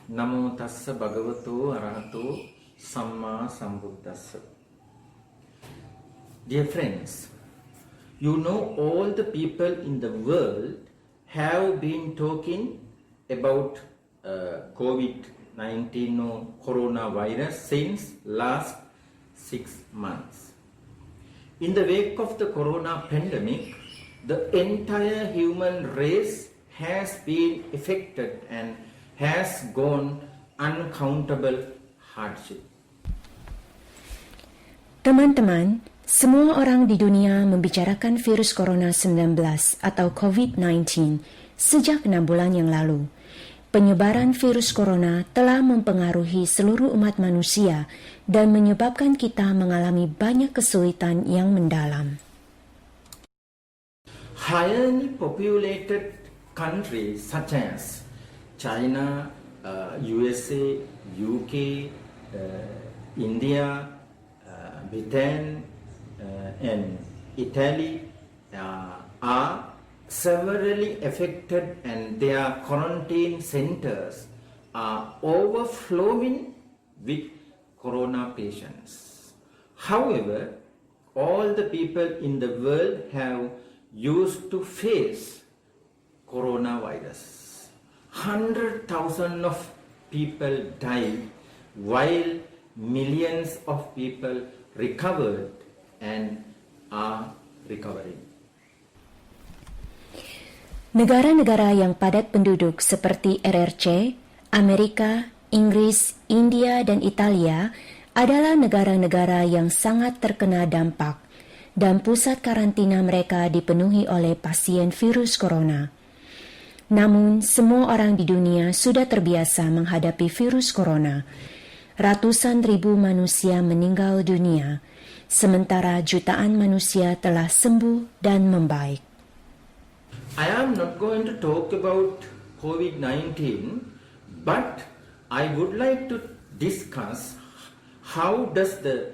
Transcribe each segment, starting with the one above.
Namo tassa bhagavato arahato samma sambuddhassa. Dear friends, you know all the people in the world have been talking about COVID-19 or coronavirus since last 6 months. In the wake of the corona pandemic, the entire human race has been affected and has gone uncountable hardship. Teman-teman, semua orang di dunia membicarakan virus corona 19 atau COVID-19 sejak 6 bulan yang lalu. Penyebaran virus corona telah mempengaruhi seluruh umat manusia dan menyebabkan kita mengalami banyak kesulitan yang mendalam. Highly populated countries such as China, USA, UK, India, Britain, and Italy are severely affected, and their quarantine centers are overflowing with corona patients. However, all the people in the world have used to face coronavirus. 100,000 of people died while millions of people recovered and are recovering. Negara-negara yang padat penduduk seperti RRC, Amerika, Inggris, India, dan Italia adalah negara-negara yang sangat terkena dampak, dan pusat karantina mereka dipenuhi oleh pasien virus corona. Namun, semua orang di dunia sudah terbiasa menghadapi virus corona. Ratusan ribu manusia meninggal dunia, sementara jutaan manusia telah sembuh dan membaik. I am not going to talk about COVID-19, but I would like to discuss how does the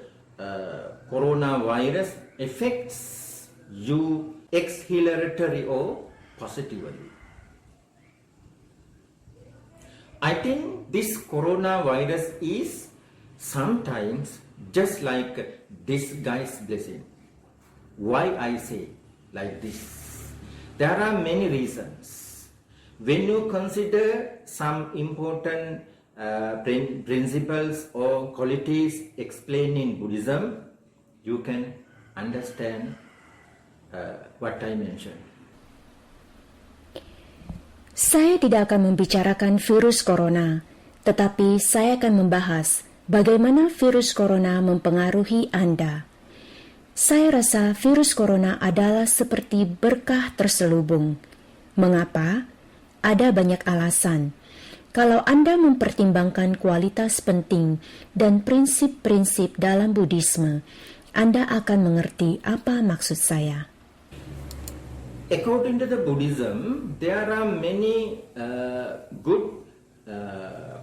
coronavirus affects you exhilaratory or positively. I think this coronavirus is sometimes just like a disguised blessing. Why I say like this? There are many reasons. When you consider some important principles or qualities explained in Buddhism, you can understand what I mentioned. Saya tidak akan membicarakan virus corona, tetapi saya akan membahas bagaimana virus corona mempengaruhi Anda. Saya rasa virus corona adalah seperti berkah terselubung. Mengapa? Ada banyak alasan. Kalau Anda mempertimbangkan kualitas penting dan prinsip-prinsip dalam Buddhisme, Anda akan mengerti apa maksud saya. According to the Buddhism, there are many good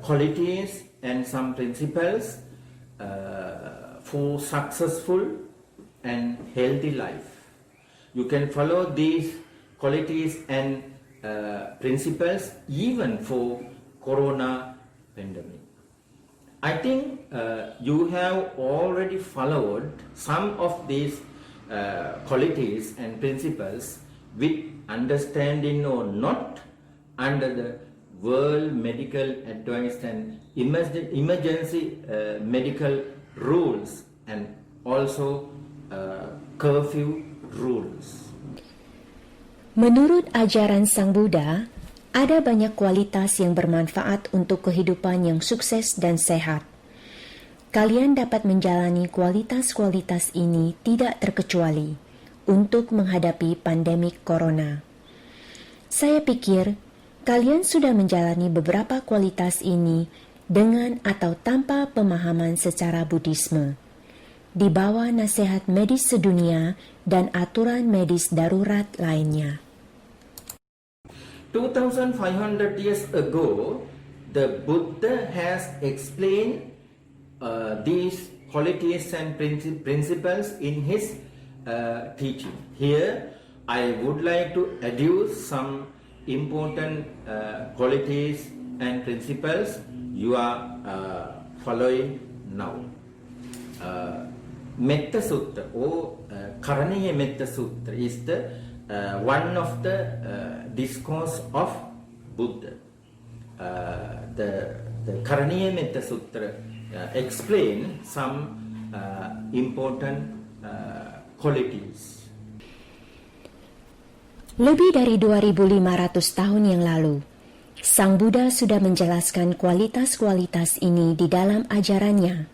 qualities and some principles for successful and healthy life. You can follow these qualities and principles even for corona pandemic. I think you have already followed some of these qualities and principles with understanding or not under the World Medical Advice and emergency medical rules and also curfew rules. Menurut ajaran Sang Buddha, ada banyak kualitas yang bermanfaat untuk kehidupan yang sukses dan sehat. Kalian dapat menjalani kualitas-kualitas ini tidak terkecuali untuk menghadapi pandemik corona. Saya pikir kalian sudah menjalani beberapa kualitas ini dengan atau tanpa pemahaman secara Buddhisme, di bawah nasihat medis sedunia dan aturan medis darurat lainnya. 2500 years ago, the Buddha has explained these qualities and principles in his teaching. Here, I would like to adduce some important qualities and principles you are following now. Metta Sutta or Karaniya Metta Sutta is the one of the discourse of Buddha. The Karaniya Metta Sutra explain some important qualities. Lebih dari 2.500 tahun yang lalu, Sang Buddha sudah menjelaskan kualitas-kualitas ini di dalam ajarannya.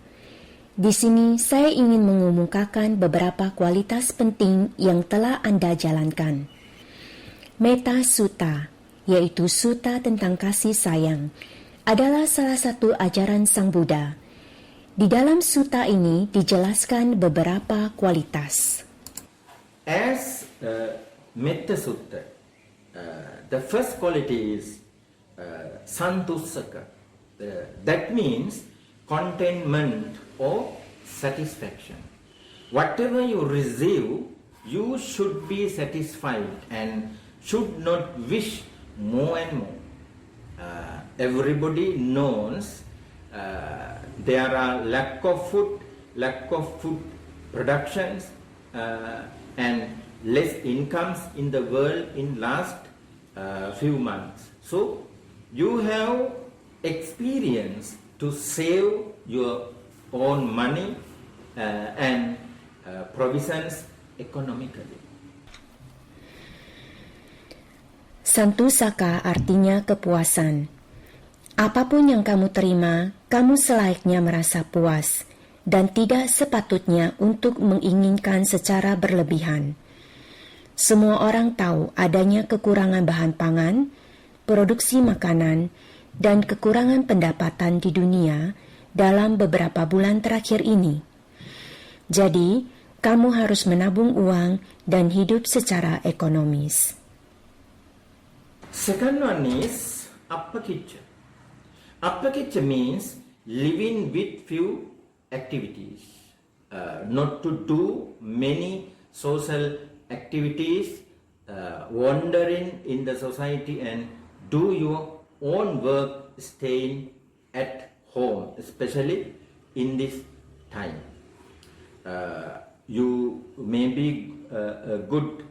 Di sini saya ingin mengemukakan beberapa kualitas penting yang telah Anda jalankan. Metta Sutta, yaitu sutta tentang kasih sayang, adalah salah satu ajaran Sang Buddha. Di dalam sutta ini dijelaskan beberapa kualitas. As Metta Sutta, the first quality is santussaka. That means contentment or satisfaction. Whatever you receive, you should be satisfied and should not wish more and more. Everybody knows there are lack of food productions, and less incomes in the world in last few months. So you have experience to save your own money and provisions economically. Santussaka artinya kepuasan. Apapun yang kamu terima, kamu selayaknya merasa puas dan tidak sepatutnya untuk menginginkan secara berlebihan. Semua orang tahu adanya kekurangan bahan pangan, produksi makanan, dan kekurangan pendapatan di dunia dalam beberapa bulan terakhir ini. Jadi, kamu harus menabung uang dan hidup secara ekonomis. Second one is appakicca. Appakicca means living with few activities, not to do many social activities, wandering in the society and do your own work staying at home, especially in this time. You may be a good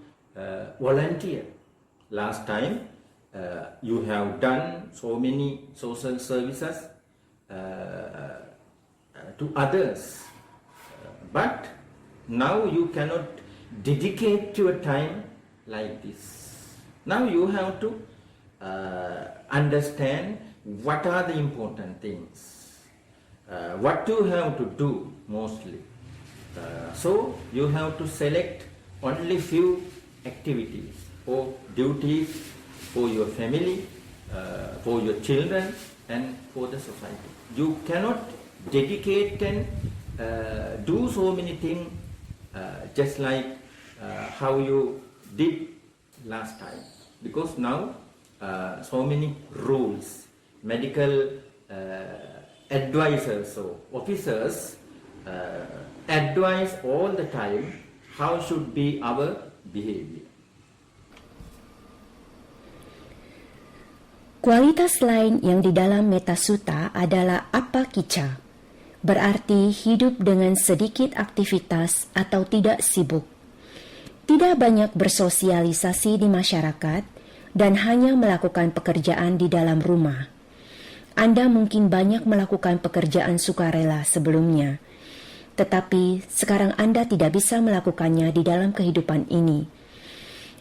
volunteer. Last time you have done so many social services to others, but now you cannot dedicate your time like this. Now you have to understand what are the important things, what you have to do mostly. So you have to select only few activities or duties for your family, for your children and for the society. You cannot dedicate and do so many things just like how you did last time, because now so many rules, medical advisors or officers advise all the time how should be our behavior. Kualitas lain yang di dalam Metta Sutta adalah appakicca, berarti hidup dengan sedikit aktivitas atau tidak sibuk. Tidak banyak bersosialisasi di masyarakat dan hanya melakukan pekerjaan di dalam rumah. Anda mungkin banyak melakukan pekerjaan sukarela sebelumnya, tetapi sekarang Anda tidak bisa melakukannya di dalam kehidupan ini.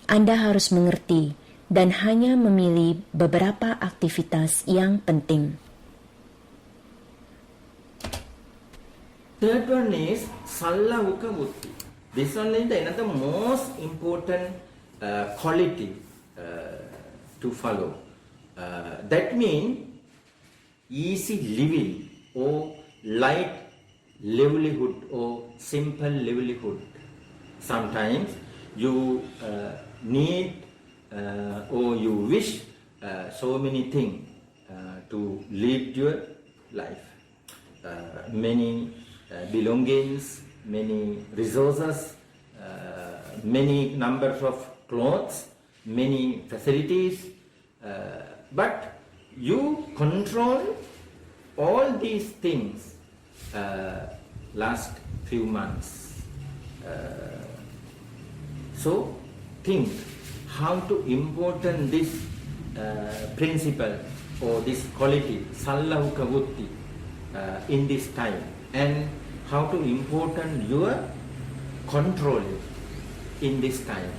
Anda harus mengerti dan hanya memilih beberapa aktivitas yang penting. Third one is Sallavukka Buddhi. This one is another most important quality to follow. That means easy living or light livelihood or simple livelihood. Sometimes you need or you wish so many things to lead your life. Many belongings, many resources, many numbers of clothes, many facilities, but you control all these things last few months. So think how to important this principle or this quality sallahu kavutti in this time, and how to important your control in this time.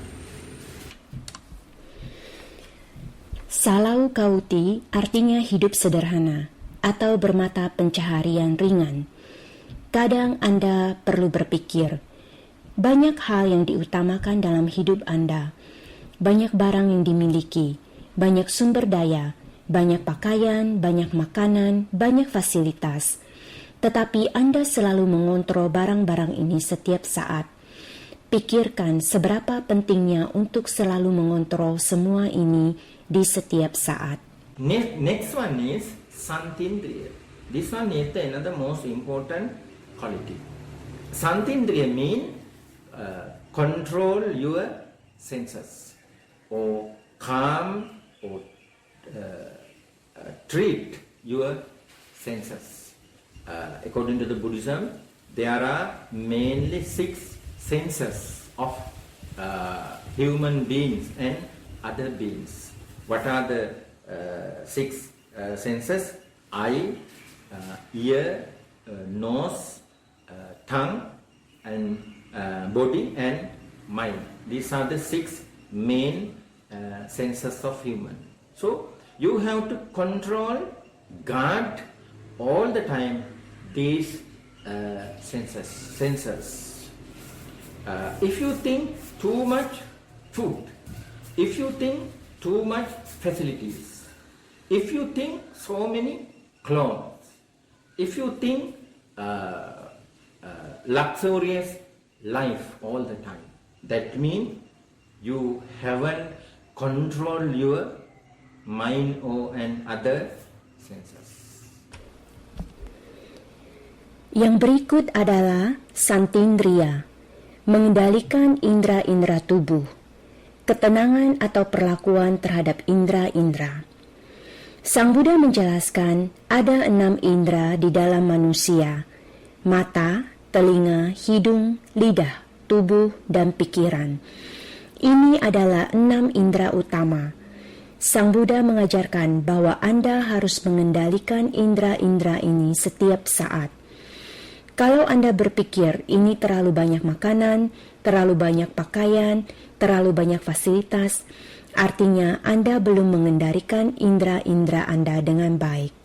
Salau kauti artinya hidup sederhana atau bermata pencaharian ringan. Kadang Anda perlu berpikir, banyak hal yang diutamakan dalam hidup Anda. Banyak barang yang dimiliki, banyak sumber daya, banyak pakaian, banyak makanan, banyak fasilitas. Tetapi Anda selalu mengontrol barang-barang ini setiap saat. Pikirkan seberapa pentingnya untuk selalu mengontrol semua ini di setiap saat. Next one is Santindriya. This one is another most important quality. Santindriya means control your senses, or calm, or treat your senses. According to the Buddhism, there are mainly 6 senses of human beings and other beings. What are the 6 senses? Eye, ear, nose, tongue, and body and mind. These are the 6 main senses of human. So you have to control, guard all the time these senses. If you think too much food, if you think too much facilities, if you think so many clothes, if you think luxurious life all the time, that means you haven't controlled your mind and other senses. Yang berikut adalah Santindriya, mengendalikan indera-indera tubuh, ketenangan atau perlakuan terhadap indera-indera. Sang Buddha menjelaskan ada 6 indera di dalam manusia: mata, telinga, hidung, lidah, tubuh, dan pikiran. Ini adalah 6 indera utama. Sang Buddha mengajarkan bahwa Anda harus mengendalikan indera-indera ini setiap saat. Kalau Anda berpikir ini terlalu banyak makanan, terlalu banyak pakaian, terlalu banyak fasilitas, artinya Anda belum mengendalikan indera-indera Anda dengan baik.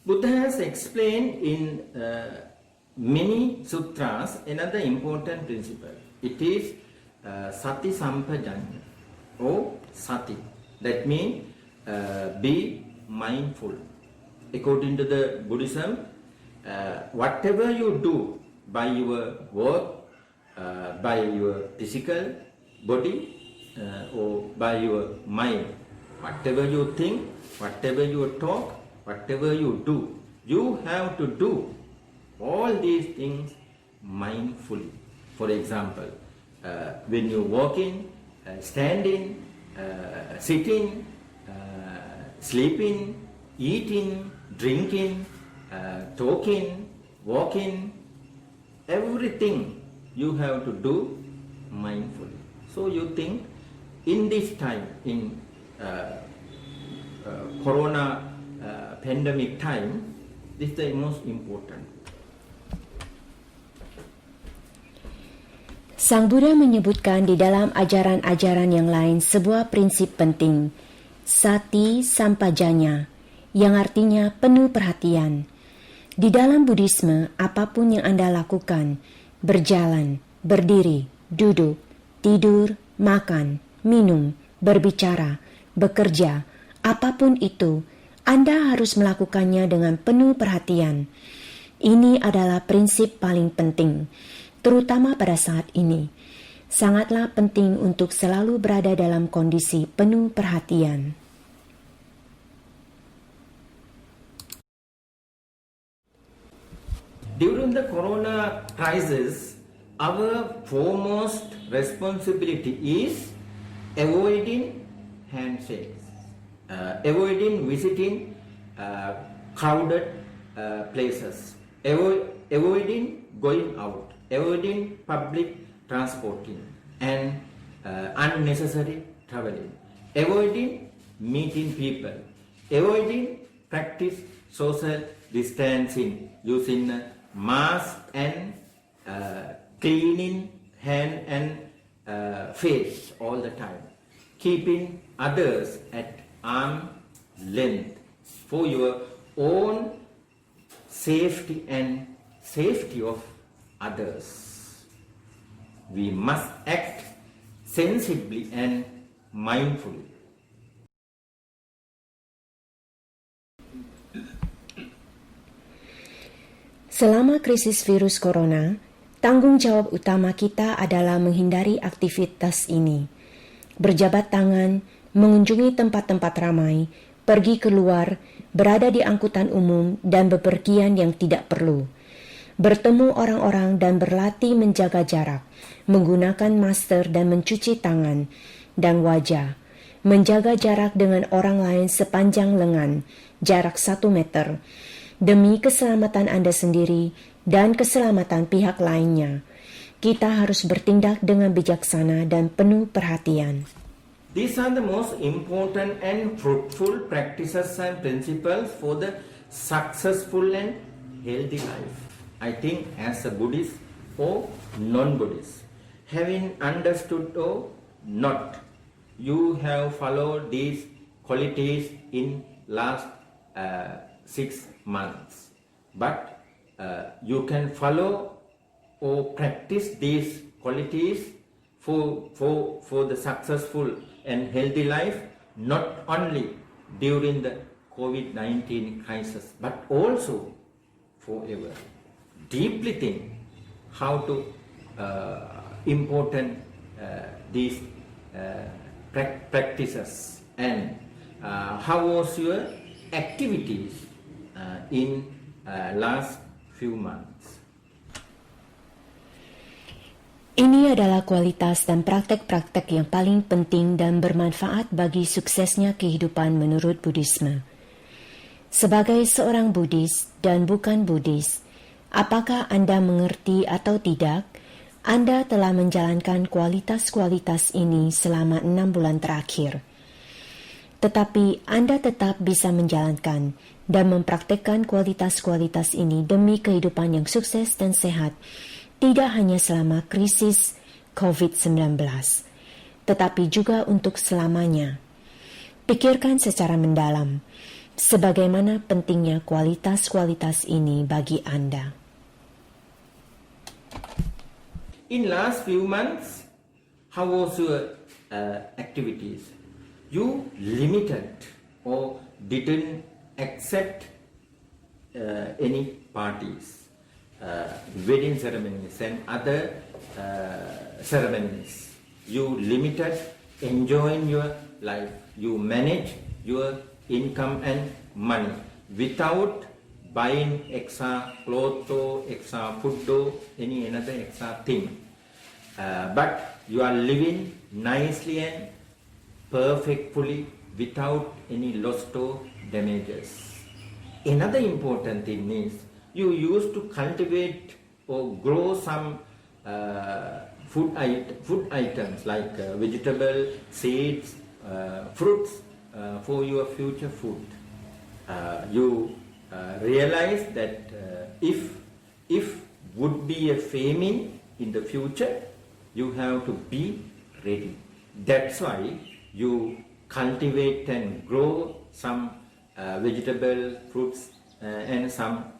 Buddha has explained in many sutras another important principle. It is sati sampajanya, or sati. That means be mindful. According to the Buddhism, whatever you do by your work, by your physical body, or by your mind, whatever you think, whatever you talk, whatever you do, you have to do all these things mindfully. For example, when you walking, standing, sitting, sleeping, eating, drinking, talking, walking, everything you have to do mindfully. So you think in this time, in corona pandemic time, this is the most important. Sang Buddha menyebutkan di dalam ajaran-ajaran yang lain sebuah prinsip penting, sati sampajanya, yang artinya penuh perhatian. Di dalam Buddhisme, apapun yang Anda lakukan, berjalan, berdiri, duduk, tidur, makan, minum, berbicara, bekerja, apapun itu, Anda harus melakukannya dengan penuh perhatian. Ini adalah prinsip paling penting, terutama pada saat ini. Sangatlah penting untuk selalu berada dalam kondisi penuh perhatian. During the corona crisis, our foremost responsibility is avoiding handshakes, avoiding visiting crowded places, avoiding going out, avoiding public transporting and unnecessary traveling, avoiding meeting people, avoiding practice social distancing, using mask and cleaning hand and face all the time, keeping others at arm's length for your own safety and safety of others. We must act sensibly and mindfully. Selama krisis virus corona, tanggung jawab utama kita adalah menghindari aktivitas ini. Berjabat tangan, mengunjungi tempat-tempat ramai, pergi keluar, berada di angkutan umum, dan bepergian yang tidak perlu. Bertemu orang-orang dan berlatih menjaga jarak, menggunakan masker dan mencuci tangan dan wajah, menjaga jarak dengan orang lain sepanjang lengan, jarak 1 meter, demi keselamatan Anda sendiri dan keselamatan pihak lainnya. Kita harus bertindak dengan bijaksana dan penuh perhatian. These are the most important and fruitful practices and principles for the successful and healthy life. I think as a Buddhist or non-Buddhist, having understood or not, you have followed these qualities in last 6 months. But you can follow or practice these qualities for the successful and healthy life, not only during the COVID-19 crisis, but also forever. Deeply think how to important these practices and how was your activities in last few months. Ini adalah kualitas dan praktek-praktek yang paling penting dan bermanfaat bagi suksesnya kehidupan menurut Buddhisme. Sebagai seorang Buddhis dan bukan Buddhis, apakah Anda mengerti atau tidak, Anda telah menjalankan kualitas-kualitas ini selama 6 bulan terakhir. Tetapi Anda tetap bisa menjalankan dan mempraktekkan kualitas-kualitas ini demi kehidupan yang sukses dan sehat, tidak hanya selama krisis COVID-19, tetapi juga untuk selamanya. Pikirkan secara mendalam, sebagaimana pentingnya kualitas-kualitas ini bagi Anda. In last few months, how was your activities? You limited or didn't accept any parties, wedding ceremonies and other ceremonies. You limited enjoying your life. You manage your income and money without buying extra clothes or extra food or any another extra thing. But you are living nicely and perfectly without any loss or damages. Another important thing is you used to cultivate or grow some food items like vegetable, seeds, fruits for your future food. You realize that if would be a famine in the future, you have to be ready. That's why you cultivate and grow some vegetable, fruits and some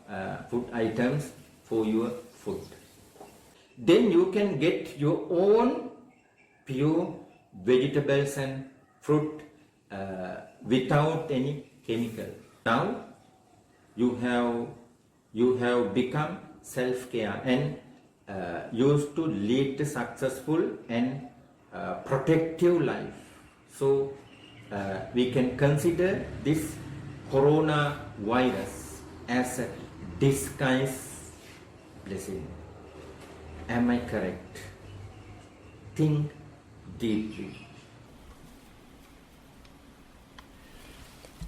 food items for your food. Then you can get your own pure vegetables and fruit without any chemical. Now you have become self-care and used to lead a successful and protective life. So we can consider this coronavirus as a disguised blessing. Am I correct? Think deeply.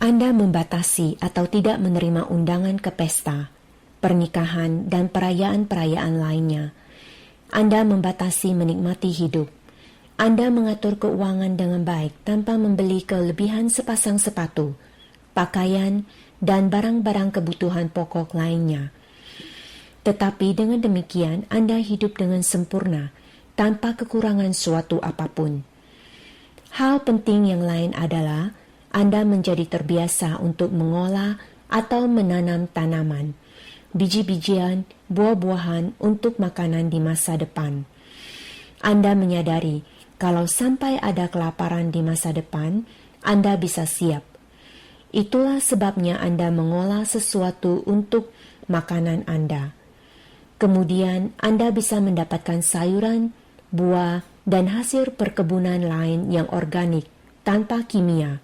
Anda membatasi atau tidak menerima undangan ke pesta, pernikahan, dan perayaan-perayaan lainnya. Anda membatasi menikmati hidup. Anda mengatur keuangan dengan baik tanpa membeli kelebihan sepasang sepatu, pakaian, dan barang-barang kebutuhan pokok lainnya. Tetapi dengan demikian, Anda hidup dengan sempurna, tanpa kekurangan suatu apapun. Hal penting yang lain adalah Anda menjadi terbiasa untuk mengolah atau menanam tanaman, biji-bijian, buah-buahan untuk makanan di masa depan. Anda menyadari kalau sampai ada kelaparan di masa depan, Anda bisa siap. Itulah sebabnya Anda mengolah sesuatu untuk makanan Anda. Kemudian Anda bisa mendapatkan sayuran, buah, dan hasil perkebunan lain yang organik tanpa kimia.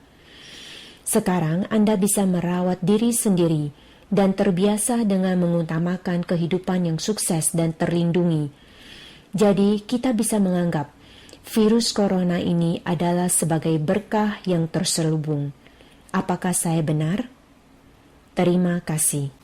Sekarang Anda bisa merawat diri sendiri dan terbiasa dengan mengutamakan kehidupan yang sukses dan terlindungi. Jadi kita bisa menganggap virus corona ini adalah sebagai berkah yang terselubung. Apakah saya benar? Terima kasih.